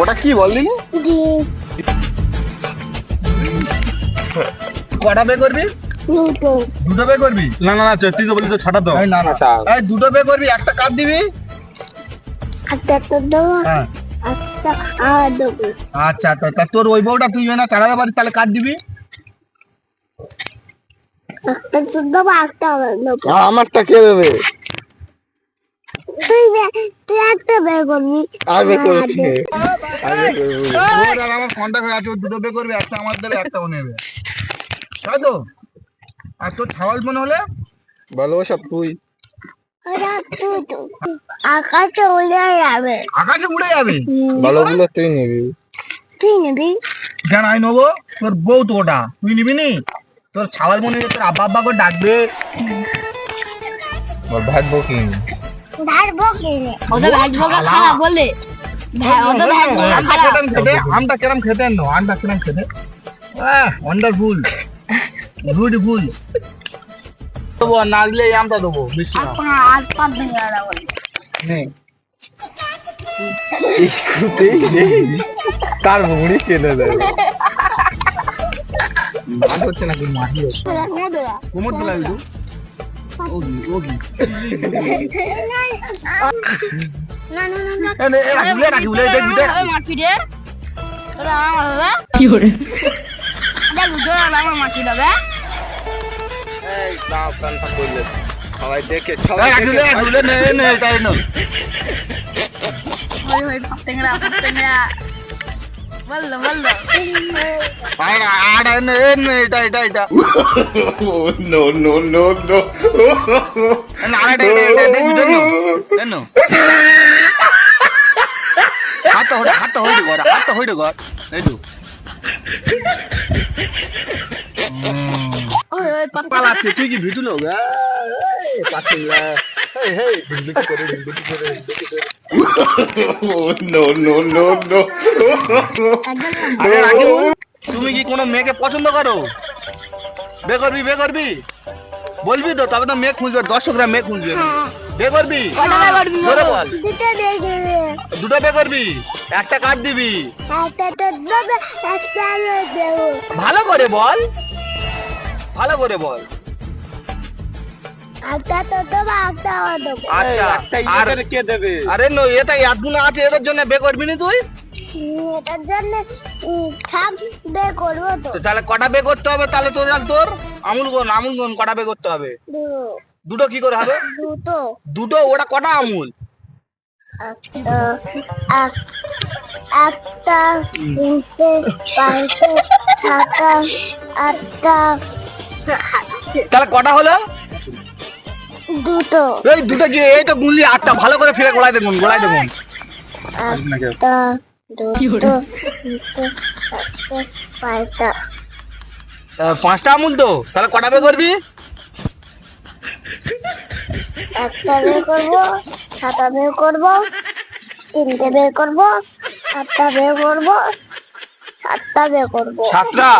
ওটা কি বললি? কটা বে করবি? দুটো বে করবি? না না না তুই তো বলি তো ছটা তো না না এই দুটো বে করবি, একটা কাট দিবি। হ্যাঁ আচ্ছা তা তোর ওই বউটা তুই না চালাতে পারিস তাহলে কাট দিবি। আমারটা কে দেবে? তুই একটা বের করবি। আমার ফোনটা হয়ে আছে, দুটো বে করবি, একটা আমার দেবে একটা ও নেবে, তাই তো? আর তোর ছাওয়াল মনে হলে বলো সব তুই আকাশে উড়ে যাবে। আকাশে উড়ে যাবে? ভালোগুলো তুই নিবি। তুই নিবি? কেন আমি নেবো? তোর বউ তো ওটা, তুই নিবি নি? তোর ছাওয়াল মনে হলে তোর আব্বা আব্বা করে ডাকবে। ভাটবো কি? ধারবো কিনে। ওদের ভাজবো খারাপ বলে আমটা কেরম খেতে আনো? আমটা কেরম খেতে? Wonderful, beautiful. দেবো না দিলে এই আমটা দেবো মিষ্টি আম। আর পাঁচ দিন বলে তার মুড়ি কেনে দেবে। মাছ হচ্ছে না, মাটি হচ্ছে। কোমর তো লাগবে। ওগি ওগি না না না না এনে এ রাখি উলে দে দুটো মাটি রে তোরা আমার হবে কি করে দেখো তোরা আমার মাটি দেবে এই দাও কানটা কইলে সবাই দেখে সবাই রাখি উলে নে নে তাই নো ওই ওই পতেঙ্গরা বললো আরে আড়া নে নে এটা নো নো নো নো না আড়া এটা দুটো নো নো হাত হইড়ে গড় এই তো ওই ওই পালাচ্ছে। তুই কি ভিডিও লোক? এই পাতিলা এই হেই ভিডিও করে নো নো নো নো আরে রাকিব, তুমি কি কোনো মেয়েকে পছন্দ করো? বে করবি বলবি তো, তবে তো মেয়ে খুঁজবে, দর্শকরা মেয়ে খুঁজবে। বে করবি? জোরে বল। দুটো দেখে দুটো বে করবি, একটা কাট দিবি। একটা তো দেবে একটা দেবো। ভালো করে বল। একটা তো দেবো একটা দেবো। আচ্ছা আর কে দেবে? আরে নো এটা এতগুলো আছে, এদের জন্য বে করবি না তুই? এটার জন্য খাম বে করবো তো। তো তাহলে কটা বে করতে হবে? তাহলে তোর আমুল গুন কটা বে করতে হবে? দুটো কি করে হবে? দুটো ওটা কটা আমুল? একটা তিনটে পাঁচটে ছটা আটটা। তাহলে কটা হলো? দুটো। এই দুটো কি? এই তো গুনলি আটটা। ভালো করে ফিরে গোড়ায় দেখুন একটা দুটো তিনটে চারটে পাঁচটা। পাঁচটা আমুল তো, তাহলে কটা বে করবি? একটা বে করবো, ছটা বে করবো, তিনটে বে করবো, আটটা বে করবো, সাতটা বে করবো। সাতটা?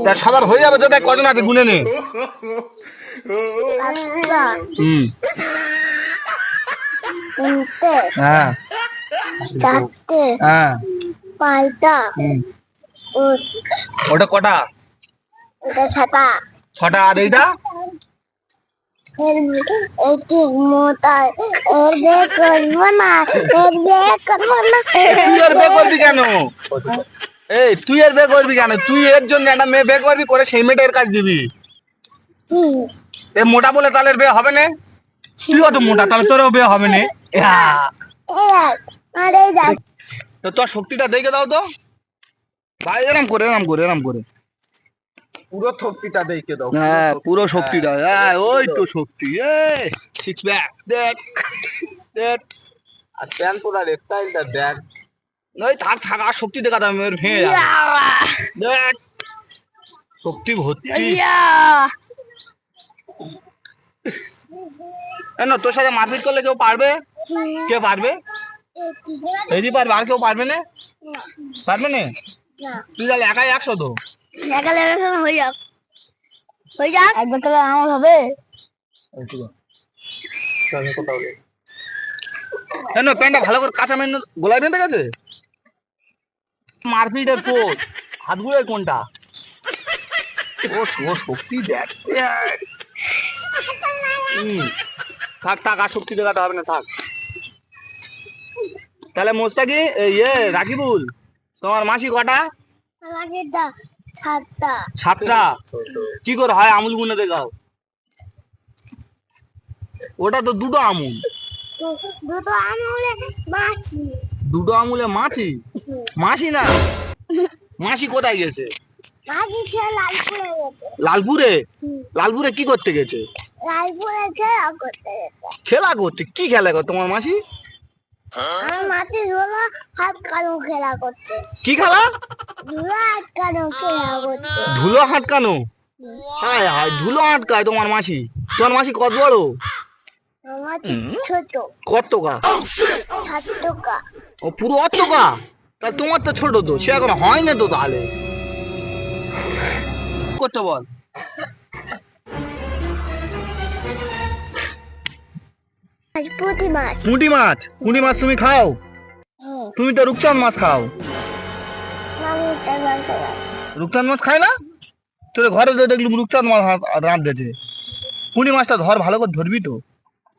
তার সাদার হয়ে যাবে তো, তাই কজন আছে গুনে নে। একটা তিনটে হ্যাঁ চারটে হ্যাঁ পাঁচটা ওটা কটা? এটা ছটা। ছটা। আর এইটা? এটি মোটা এর বে করবো না, তুই এর বে করবি কেন? তুই এর বে করবি কেন? তুই এর জন্য একটা মেয়ে বে করবি, করে সেই মেয়েটা এর কাজ দিবি। এ মোটা বলে তাহলে এর বে হবে না? তুই অত মোটা, তাহলে তোরও বে হবে না। আরে তো তোর শক্তিটা দেখে দাও তো ভাই, এরম করে পুরো শক্তিটা দেখে দাও। হ্যাঁ পুরো শক্তিটা। হ্যাঁ ওই তো শক্তি। সিক্স প্যাক দেখ। আর প্যান্ট পরা স্টাইলটা দেখ। ওই থাক আর শক্তি দেখা দাও, মেয়ের ভেঙে যাবে। দেখ শক্তি ভর্তি। না তোর সাথে মারপিট করলে কেউ পারবে? কে পারবে? এই পারবে, আর কেউ পারবে না? তুই তাহলে একাই 100 তো। একালে হয়ে যাক একবার তাহলে আমার হবে। কেন প্যান্টটা ভালো করে কাঁচা মেন গোলায় বেঁধে গেছে মারপিটের পোস্ট হাতগুলো কোনটা ও শক্তি দেখ থাক থাক আর শক্তি দেখাতে হবে না থাক তাহলে মোস্তাকি ইয়ে রাকিবুল তোমার মাসি কটা আমাকে দা 7টা 7টা কি করে হয় আমুল গুনে দেখাও ওটা তো দুটো আমুল দুটো আমুলে মাছি দুটো আমুলে মাছি মাসি না মাসি কোথায় গেছে মাছি ছেলে লালপুরে গেছে লালপুরে লালপুরে কি করতে গেছে লালপুরে খেলা করতে গেছে খেলা করতে কি খেলা কর তোমার মাসি আমার মাছি ধুলো হাত কানো খেলা করছে কি খেলা ধুলো হাত কানো খেলা করছে ধুলো হাটকানো হায় হায় ধুলো আটকায় তোমার মাসি কত বড় আমার মাছি ছোট কত টাকা 7 টাকা ও পুরো অত টাকা তাহলে তোমার তো ছোট তো সে এখন হয় না তো তাহলে করতে বল আজ পুঁটি মাছ পুঁটি মাছ তুমি খাও তুমি তো রূপচাঁদ মাছ খাও মামুটা মাছ খায়। রূপচাঁদ মাছ খায় না তোর ঘরে তো দেখলুম রূপচাঁদ মাছ রাঁধতেছে পুঁটি মাছটা ধর ভালো করে ধরবি তো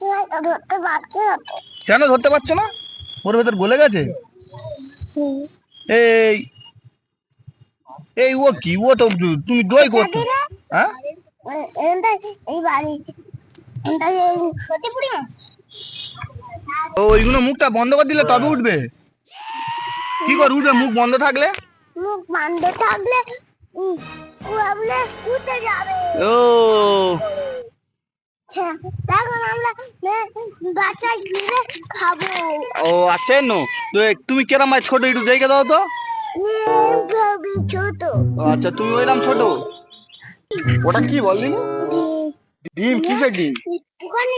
তুমি তো ধরতে পারছো না তো কেন ধরতে পারছো না ওর ভেতর গলে গেছে হুম। এই এই ও কি ও তো তুমি দই করছো হ্যাঁ এই বাড়ি এটা এই সত্যি পুঁটি মাছ ও ওইগুলো মুখটা বন্ধ করে দিলে তবে উঠবে কি করে উঠবে মুখ বন্ধ থাকলে মুখ বন্ধ থাকলে উড়ে উঠে যাবে ও তখন আমরা বাচ্চায় গিয়ে খাবো ও আচ্ছা নো তো তুমি কেরাম মাছ ছোট একটু দেখে দাও তো ছোট ও, আচ্ছা তুমি ওইরকম ছোট ওটা কি বললি ডিম কিসের ডিম ওখানে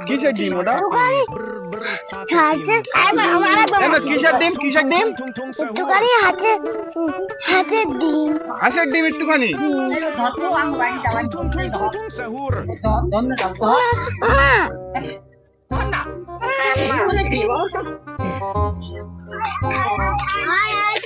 কিসের ডিম ওটা হাতে কেন কিসের ডিম একটুখানি হাতে হাতে ডিম হাঁসের ডিম একটুখানি আয়